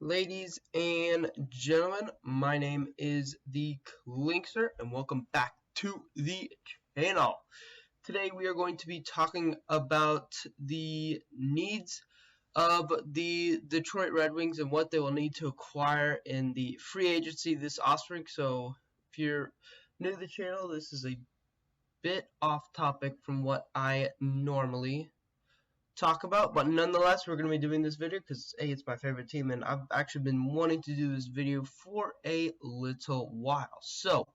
Ladies and gentlemen, my name is the Klinkster, and welcome back to the channel. Today we are going to be talking about the needs of the Detroit Red Wings and what they will need to acquire in the free agency this offspring. So if you're new to the channel, this is a bit off topic from what I normally talk about, but nonetheless we're going to be doing this video because it's my favorite team and I've actually been wanting to do this video for a little while. So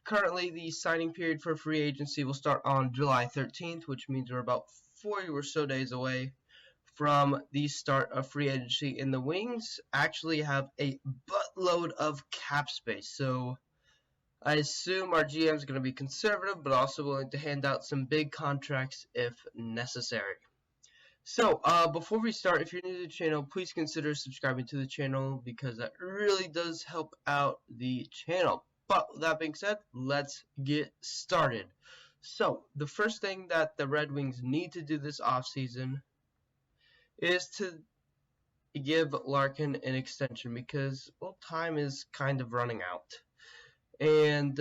currently the signing period for free agency will start on July 13th, which means we're about 40 or so days away from the start of free agency, and the Wings actually have a buttload of cap space. So I assume our GM is going to be conservative but also willing to hand out some big contracts if necessary. So, before we start, if you're new to the channel, please consider subscribing to the channel because that really does help out the channel. But with that being said, let's get started. So, the first thing that the Red Wings need to do this offseason is to give Larkin an extension because, well, time is kind of running out. And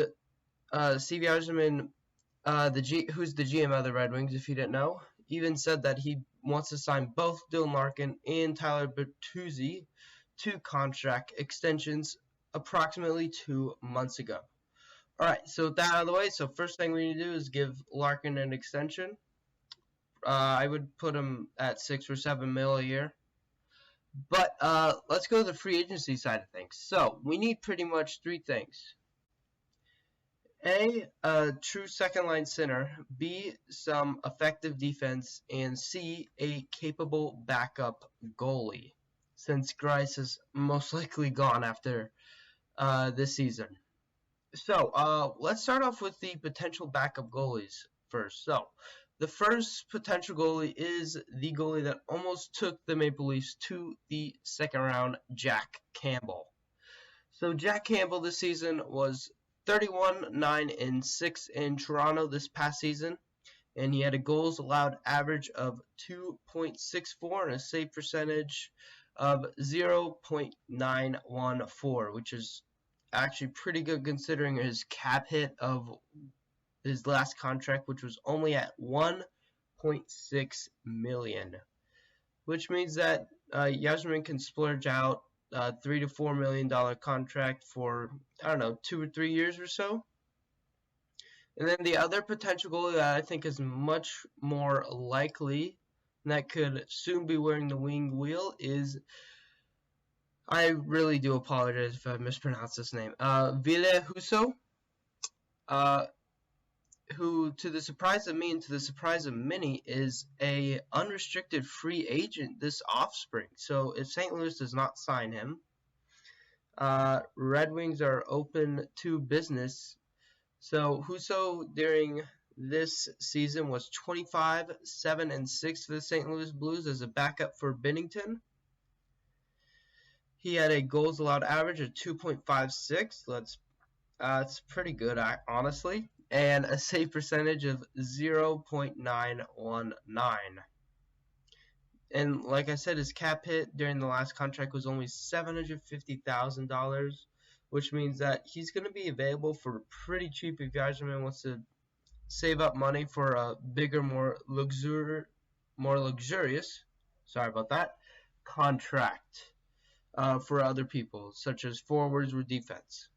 Steve Yzerman, who's the GM of the Red Wings, if you didn't know, even said that he wants to sign both Dylan Larkin and Tyler Bertuzzi to contract extensions approximately 2 months ago. Alright, so with that out of the way, so first thing we need to do is give Larkin an extension. I would put him at $6 or $7 million a year. But let's go to the free agency side of things. So we need pretty much three things. A true second-line center, B, some effective defense, and C, a capable backup goalie, since Grice is most likely gone after this season. So, let's start off with the potential backup goalies first. So, the first potential goalie is the goalie that almost took the Maple Leafs to the second round, Jack Campbell. So, Jack Campbell this season was 31, 9, and 6 in Toronto this past season, and he had a goals allowed average of 2.64 and a save percentage of 0.914, which is actually pretty good considering his cap hit of his last contract, which was only at $1.6 million, which means that Yzerman can splurge out $3 to $4 million contract for, I don't know, 2 or 3 years or so. And then the other potential goalie that I think is much more likely and that could soon be wearing the wing wheel is, I really do apologize if I mispronounced this name, Ville Husso, who, to the surprise of me and to the surprise of many, is a unrestricted free agent this offspring. So if St. Louis does not sign him, Red Wings are open to business. So Husso during this season was 25, 7, and 6 for the St. Louis Blues as a backup for Binnington. He had a goals allowed average of 2.56. That's pretty good, honestly, and a save percentage of 0.919. And like I said, his cap hit during the last contract was only $750,000, which means that he's going to be available for pretty cheap if Yzerman wants to save up money for a bigger, more luxurious, sorry about that, contract for other people, such as forwards or defense.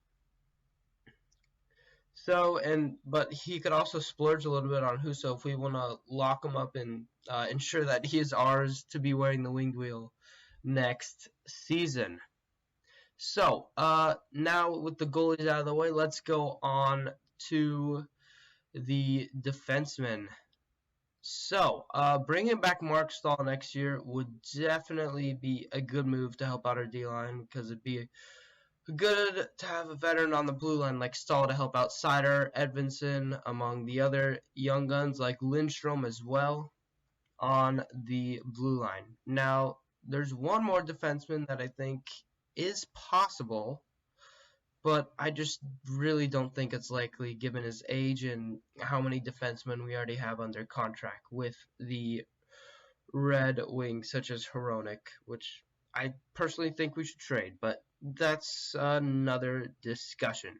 So, but he could also splurge a little bit on Husso if we want to lock him up and ensure that he is ours to be wearing the winged wheel next season. So, now with the goalies out of the way, let's go on to the defensemen. So, bringing back Mark Stahl next year would definitely be a good move to help out our D-line because it'd be good to have a veteran on the blue line like Stahl to help out Seider, Edvinsson, among the other young guns like Lindstrom as well on the blue line. Now, there's one more defenseman that I think is possible, but I just really don't think it's likely given his age and how many defensemen we already have under contract with the Red Wings, such as Hronek, which I personally think we should trade, but that's another discussion.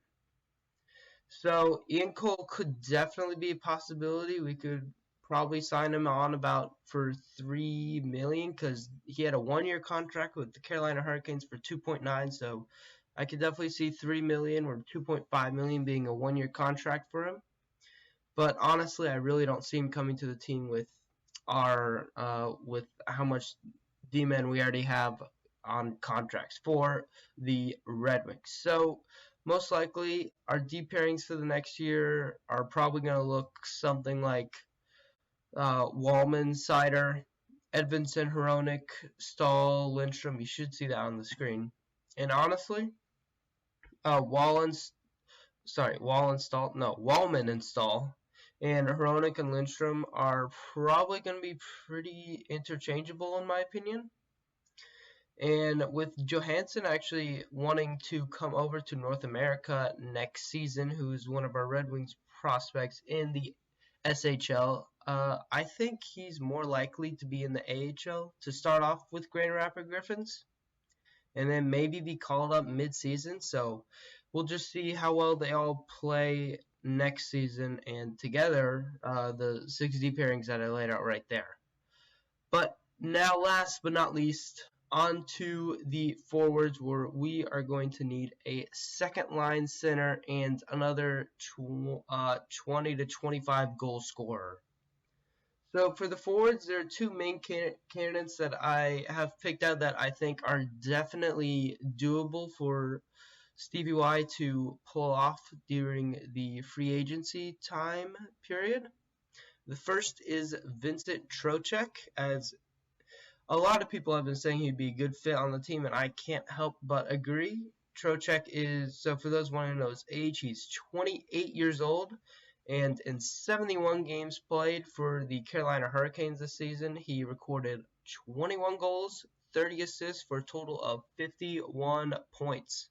So Ian Cole could definitely be a possibility. We could probably sign him on about for $3 million because he had a 1-year contract with the Carolina Hurricanes for 2.9. So I could definitely see $3 million or 2.5 million being a 1-year contract for him. But honestly, I really don't see him coming to the team with our with how much D-men we already have on contracts for the Red Wings. So most likely our D pairings for the next year are probably going to look something like Wallman, Sider, Edvinsson, Hronek, Stahl, Lindstrom. You should see that on the screen. And honestly, Wallman and Stahl, and Hronek and Lindstrom are probably going to be pretty interchangeable in my opinion. And with Johansson actually wanting to come over to North America next season, who's one of our Red Wings prospects in the SHL, I think he's more likely to be in the AHL to start off with Grand Rapids Griffins and then maybe be called up mid-season. So we'll just see how well they all play next season and together the 6D pairings that I laid out right there. But now, last but not least, on to the forwards where we are going to need a second line center and another 20 to 25 goal scorer. So for the forwards, there are two main candidates that I have picked out that I think are definitely doable for Stevie Y to pull off during the free agency time period. The first is Vincent Trocheck, as a lot of people have been saying he'd be a good fit on the team, and I can't help but agree. Trocheck is, so for those wanting to know his age, he's 28 years old, and in 71 games played for the Carolina Hurricanes this season, he recorded 21 goals, 30 assists for a total of 51 points.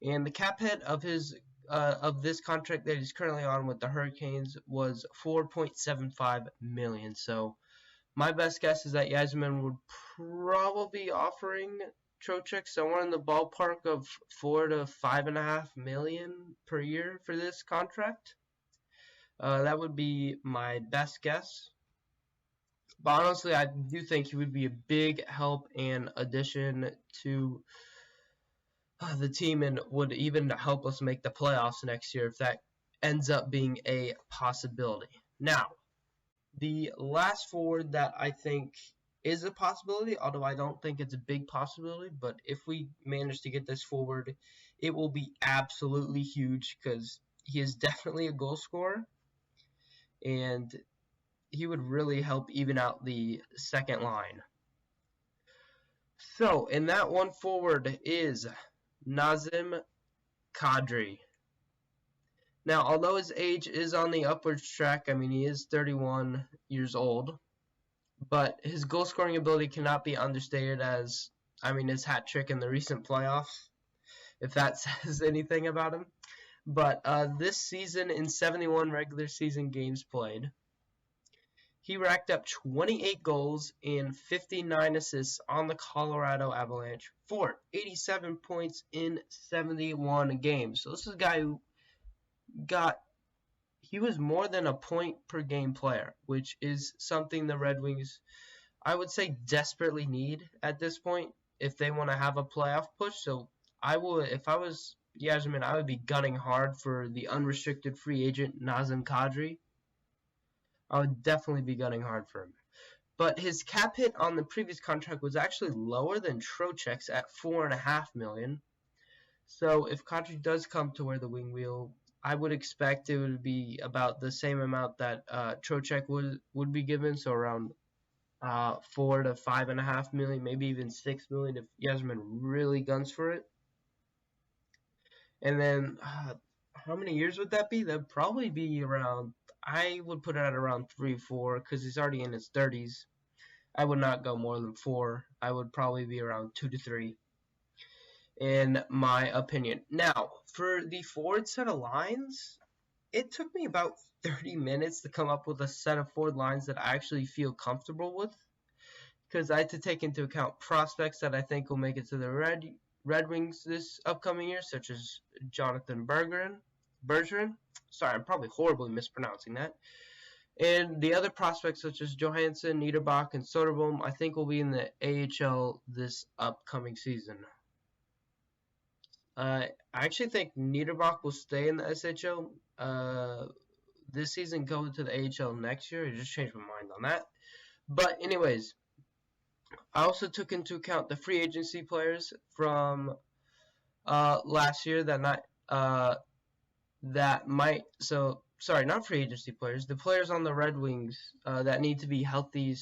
And the cap hit of this contract that he's currently on with the Hurricanes was $4.75 million. So my best guess is that Yasmin would probably be offering Trocheck somewhere in the ballpark of $4 to $5.5 million per year for this contract. That would be my best guess. But honestly, I do think he would be a big help and addition to the team and would even help us make the playoffs next year if that ends up being a possibility. Now, the last forward that I think is a possibility, although I don't think it's a big possibility, but if we manage to get this forward, it will be absolutely huge because he is definitely a goal scorer, and he would really help even out the second line. So, in that one forward is Nazem Kadri. Now, although his age is on the upwards track, I mean, he is 31 years old, but his goal scoring ability cannot be understated as, I mean, his hat trick in the recent playoffs, if that says anything about him. But this season, in 71 regular season games played, he racked up 28 goals and 59 assists on the Colorado Avalanche for 87 points in 71 games. So this is a guy who he was more than a point per game player, which is something the Red Wings, I would say, desperately need at this point if they want to have a playoff push. So if I was Yasmin, I would be gunning hard for the unrestricted free agent Nazem Kadri. I would definitely be gunning hard for him. But his cap hit on the previous contract was actually lower than Trocheck's at $4.5 million. So if Kadri does come to wear the wing wheel, I would expect it would be about the same amount that Trocheck would be given, so around $4 to $5.5 million, maybe even $6 million if Yasmin really guns for it. And then how many years would that be? That'd probably be around, I would put it at around 3 or 4 because he's already in his 30s. I would not go more than 4. I would probably be around 2 to 3. In my opinion. Now, for the forward set of lines, it took me about 30 minutes to come up with a set of forward lines that I actually feel comfortable with. because I had to take into account prospects that I think will make it to the Red Wings this upcoming year, such as Jonathan Bergeron. Sorry, I'm probably horribly mispronouncing that. And the other prospects, such as Johansson, Niederbach, and Soderblom, I think will be in the AHL this upcoming season. I actually think Niederbach will stay in the SHL this season, go to the AHL next year. I just changed my mind on that. But anyways, I also took into account the free agency players from last year not free agency players, the players on the Red Wings that need to be healthy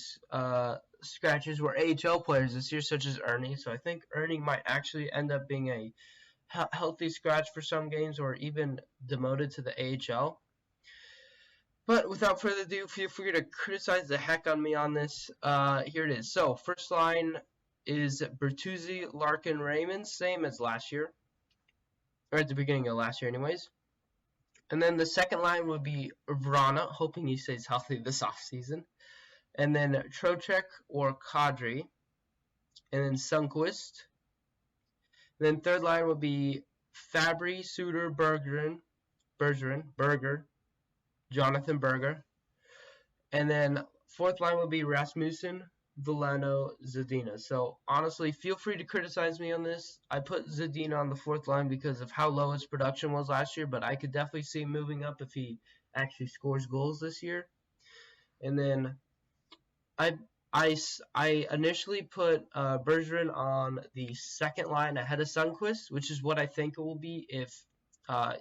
scratches were AHL players this year, such as Ernie. So I think Ernie might actually end up being a healthy scratch for some games or even demoted to the AHL. But without further ado, feel free to criticize the heck on me on this. Here it is. So first line is Bertuzzi, Larkin, Raymond, same as last year, or at the beginning of last year anyways. And then the second line would be Vrana, hoping he stays healthy this offseason. And then Trocheck or Kadri. And then Sundqvist. Then third line would be Fabry, Suter, Berger, Jonathan Berger. And then fourth line would be Rasmussen, Veleno, Zadina. So honestly, feel free to criticize me on this. I put Zadina on the fourth line because of how low his production was last year, but I could definitely see him moving up if he actually scores goals this year. And then I initially put Bergeron on the second line ahead of Sundqvist, which is what I think it will be if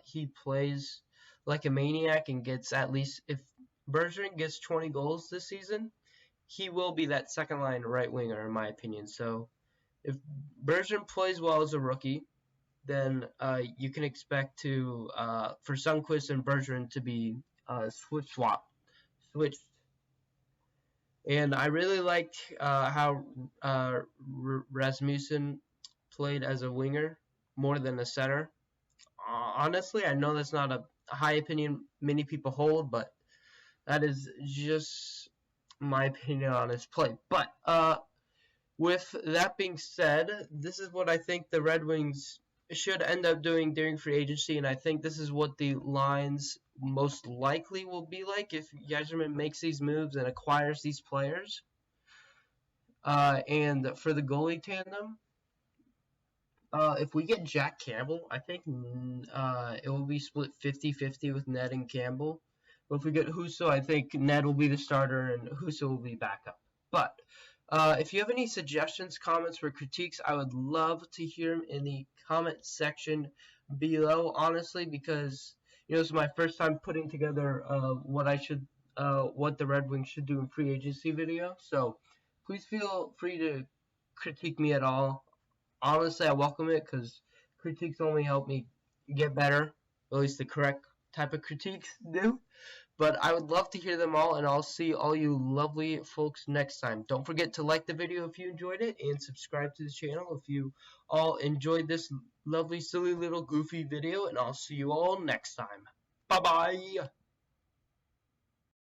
he plays like a maniac and gets at least, if Bergeron gets 20 goals this season, he will be that second line right winger in my opinion. So if Bergeron plays well as a rookie, then you can expect for Sundqvist and Bergeron to be switched. And I really liked how Rasmussen played as a winger more than a center. Honestly, I know that's not a high opinion many people hold, but that is just my opinion on his play. But with that being said, this is what I think the Red Wings should end up doing during free agency, and I think this is what the lines most likely will be like if Yzerman makes these moves and acquires these players. And for the goalie tandem, if we get Jack Campbell, I think it will be split 50-50 with Ned and Campbell. But if we get Husso, I think Ned will be the starter and Husso will be backup. But if you have any suggestions, comments, or critiques, I would love to hear them in the comment section below, honestly, because this is my first time putting together what the Red Wings should do in free agency video. So please feel free to critique me at all. Honestly, I welcome it because critiques only help me get better, or at least the correct type of critiques do. But I would love to hear them all, and I'll see all you lovely folks next time. Don't forget to like the video if you enjoyed it, and subscribe to the channel if you all enjoyed this lovely, silly, little, goofy video, and I'll see you all next time. Bye-bye!